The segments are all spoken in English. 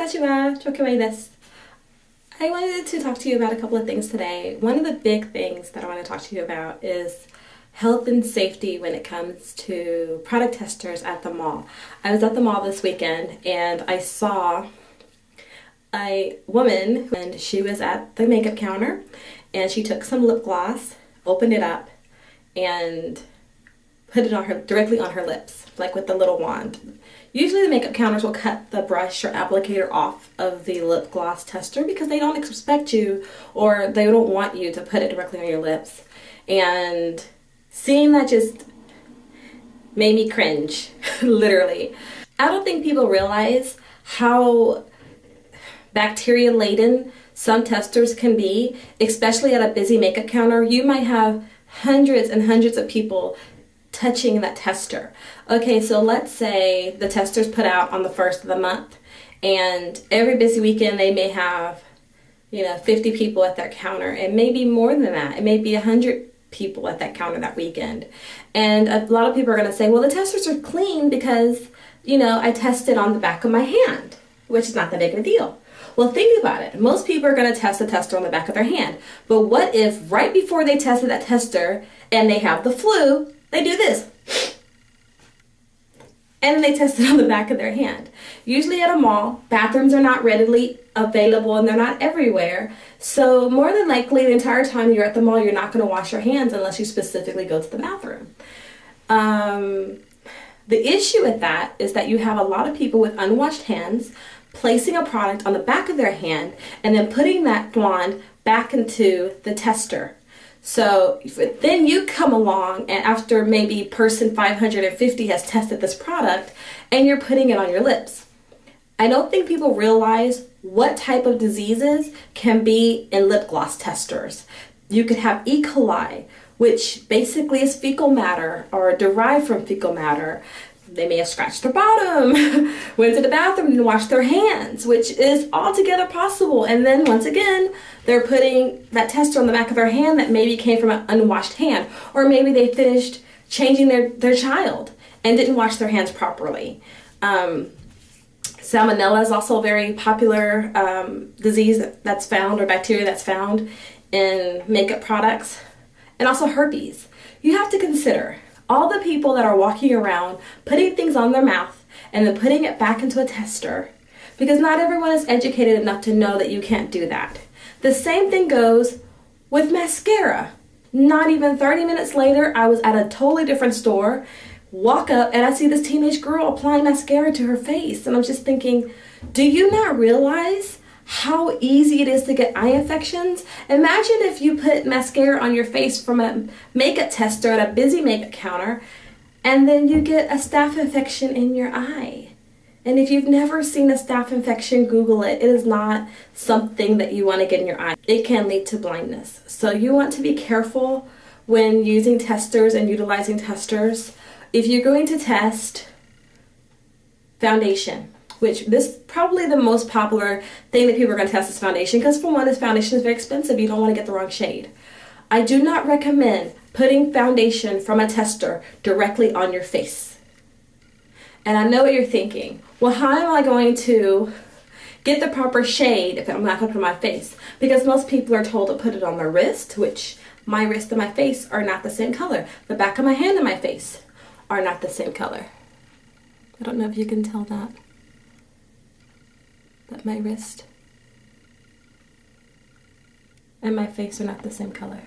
Konnichiwa, Chokimei desu. I wanted to talk to you about a couple of things today. One of the big things that I want to talk to you about is health and safety when it comes to product testers at the mall. I was at the mall this weekend and I saw a woman and she was at the makeup counter and she took some lip gloss, opened it up, and put it directly on her lips, like with the little wand. Usually the makeup counters will cut the brush or applicator off of the lip gloss tester because they don't expect you or they don't want you to put it directly on your lips. And seeing that just made me cringe, literally. I don't think people realize how bacteria-laden some testers can be, especially at a busy makeup counter. You might have hundreds and hundreds of people touching that tester. Okay, so let's say the tester's put out on the 1st of the month and every busy weekend they may have 50 people at their counter, and maybe more than that. It may be 100 people at that counter that weekend. And a lot of people are going to say, well, the testers are clean because I tested on the back of my hand, which is not that big of a deal. Well, think about it. Most people are going to test the tester on the back of their hand. But what if right before they tested that tester and they have the flu, they do this? And then they test it on the back of their hand. Usually at a mall, bathrooms are not readily available and they're not everywhere. So more than likely, the entire time you're at the mall, you're not going to wash your hands unless you specifically go to the bathroom. The issue with that is that you have a lot of people with unwashed hands placing a product on the back of their hand and then putting that wand back into the tester. So then you come along and after maybe person 550 has tested this product and you're putting it on your lips. I don't think people realize what type of diseases can be in lip gloss testers. You could have E. coli, which basically is fecal matter or derived from fecal matter. They may have scratched their bottom, went to the bathroom and washed their hands, which is altogether possible. And then once again, they're putting that tester on the back of their hand that maybe came from an unwashed hand. Or maybe they finished changing their child and didn't wash their hands properly. Salmonella is also a very popular disease that's found, or bacteria that's found in makeup products. And also herpes. You have to consider all the people that are walking around putting things on their mouth and then putting it back into a tester, because not everyone is educated enough to know that you can't do that. The same thing goes with mascara. Not even 30 minutes later, I was at a totally different store, walk up and I see this teenage girl applying mascara to her face, and I'm just thinking, do you not realize how easy it is to get eye infections? Imagine if you put mascara on your face from a makeup tester at a busy makeup counter and then you get a staph infection in your eye. And if you've never seen a staph infection, Google it. It is not something that you want to get in your eye. It can lead to blindness. So you want to be careful when using testers and utilizing testers. If you're going to test foundation, which this probably the most popular thing that people are going to test is foundation, because for one, this foundation is very expensive. You don't want to get the wrong shade. I do not recommend putting foundation from a tester directly on your face. And I know what you're thinking. Well, how am I going to get the proper shade if I'm not going to put it on my face? Because most people are told to put it on their wrist, which my wrist and my face are not the same color. The back of my hand and my face are not the same color. I don't know if you can tell that. But my wrist and my face are not the same color.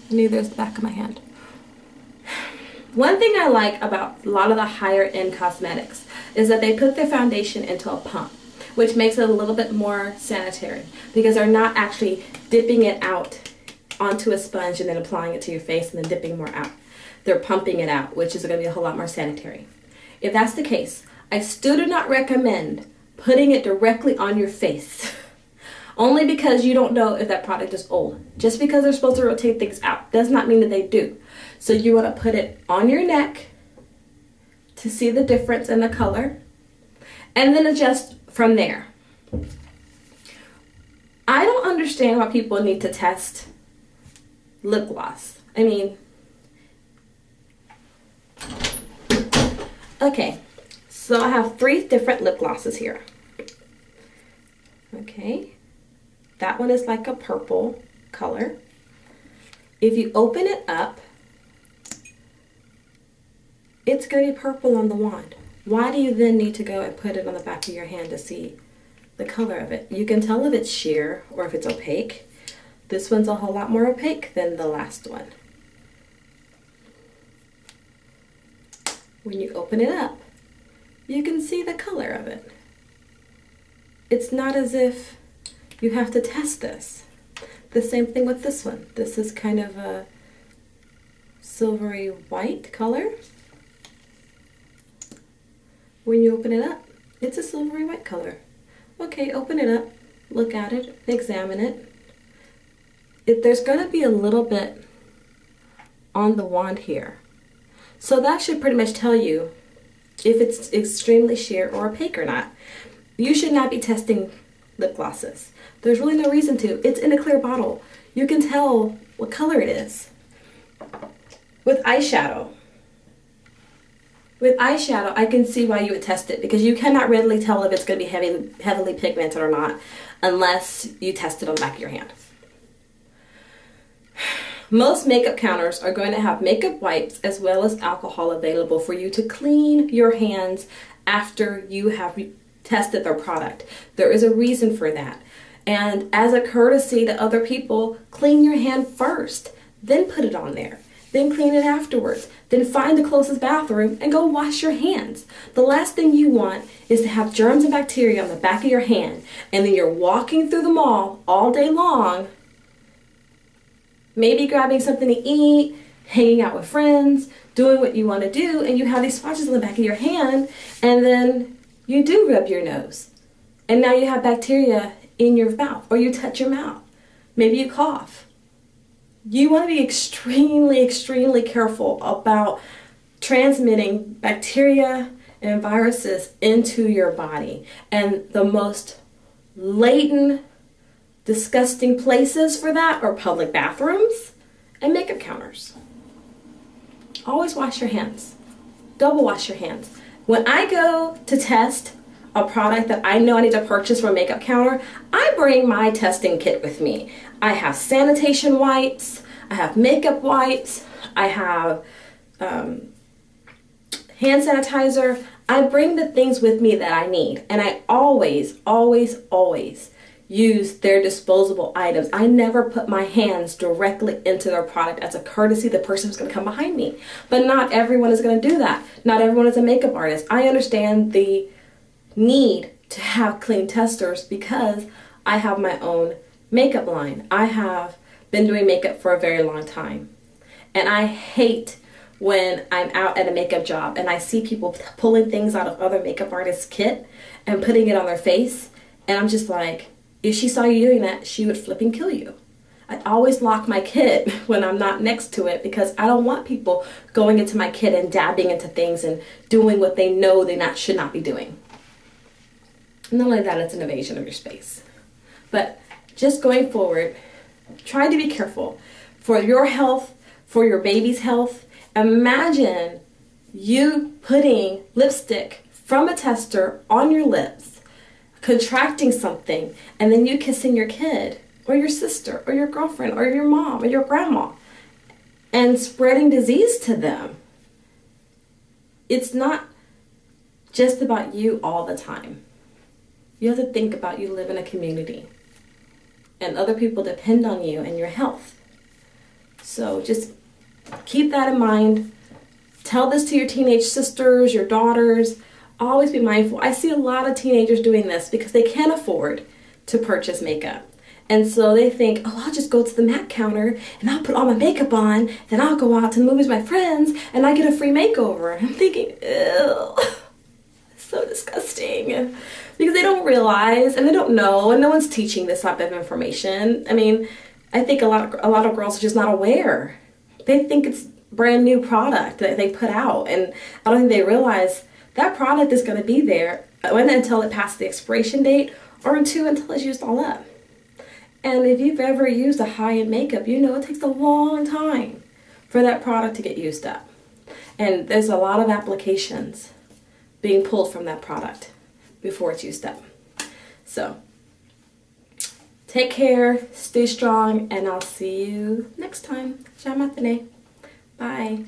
Neither is the back of my hand. One thing I like about a lot of the higher end cosmetics is that they put their foundation into a pump, which makes it a little bit more sanitary because they're not actually dipping it out onto a sponge and then applying it to your face and then dipping more out. They're pumping it out, which is going to be a whole lot more sanitary. If that's the case, I still do not recommend putting it directly on your face. Only because you don't know if that product is old. Just because they're supposed to rotate things out does not mean that they do. So you want to put it on your neck to see the difference in the color and then adjust from there. I don't understand why people need to test lip gloss. I mean, okay, so I have 3 different lip glosses here. Okay, that one is like a purple color. If you open it up, it's going to be purple on the wand. Why do you then need to go and put it on the back of your hand to see the color of it? You can tell if it's sheer or if it's opaque. This one's a whole lot more opaque than the last one. When you open it up, you can see the color of it. It's not as if you have to test this. The same thing with this one. This is kind of a silvery white color. When you open it up, it's a silvery white color. Okay, open it up, look at it, examine it. There's going to be a little bit on the wand here. So that should pretty much tell you if it's extremely sheer or opaque or not. You should not be testing lip glosses. There's really no reason to. It's in a clear bottle. You can tell what color it is. With eyeshadow, I can see why you would test it, because you cannot readily tell if it's going to be heavily pigmented or not unless you test it on the back of your hand. Most makeup counters are going to have makeup wipes as well as alcohol available for you to clean your hands after you have tested their product. There is a reason for that. And as a courtesy to other people, clean your hand first, then put it on there. Then clean it afterwards. Then find the closest bathroom and go wash your hands. The last thing you want is to have germs and bacteria on the back of your hand, and then you're walking through the mall all day long, maybe grabbing something to eat, hanging out with friends, doing what you want to do, and you have these swatches on the back of your hand, and then you do rub your nose. And now you have bacteria in your mouth, or you touch your mouth. Maybe you cough. You want to be extremely, extremely careful about transmitting bacteria and viruses into your body. And the most latent, disgusting places for that are public bathrooms and makeup counters. Always wash your hands. Double wash your hands. When I go to test a product that I know I need to purchase from a makeup counter, I bring my testing kit with me. I have sanitation wipes, I have makeup wipes, I have hand sanitizer. I bring the things with me that I need, and I always, always, always use their disposable items. I never put my hands directly into their product as a courtesy to the person who's going to come behind me. But not everyone is going to do that. Not everyone is a makeup artist. I understand the need to have clean testers because I have my own makeup line. I have been doing makeup for a very long time, and I hate when I'm out at a makeup job and I see people pulling things out of other makeup artists' kit and putting it on their face, and I'm just like, if she saw you doing that, she would flip and kill you. I always lock my kit when I'm not next to it because I don't want people going into my kit and dabbing into things and doing what they know they should not be doing. Not only that, it's an invasion of your space. But just going forward, try to be careful for your health, for your baby's health. Imagine you putting lipstick from a tester on your lips, contracting something, and then you kissing your kid or your sister or your girlfriend or your mom or your grandma and spreading disease to them. It's not just about you all the time. You have to think about you live in a community and other people depend on you and your health. So just keep that in mind. Tell this to your teenage sisters, your daughters. Always be mindful. I see a lot of teenagers doing this because they can't afford to purchase makeup. And so they think, oh, I'll just go to the MAC counter and I'll put all my makeup on, then I'll go out to the movies with my friends and I get a free makeover. And I'm thinking, ew, so disgusting. Because they don't realize and they don't know, and no one's teaching this type of information. I mean, I think a lot of girls are just not aware. They think it's brand new product that they put out, and I don't think they realize that product is going to be there until it passes the expiration date, or until it's used all up. And if you've ever used a high-end makeup, you know it takes a long time for that product to get used up. And there's a lot of applications being pulled from that product before it's used up. So Take care, stay strong, and I'll see you next time. Ciao matane. Bye.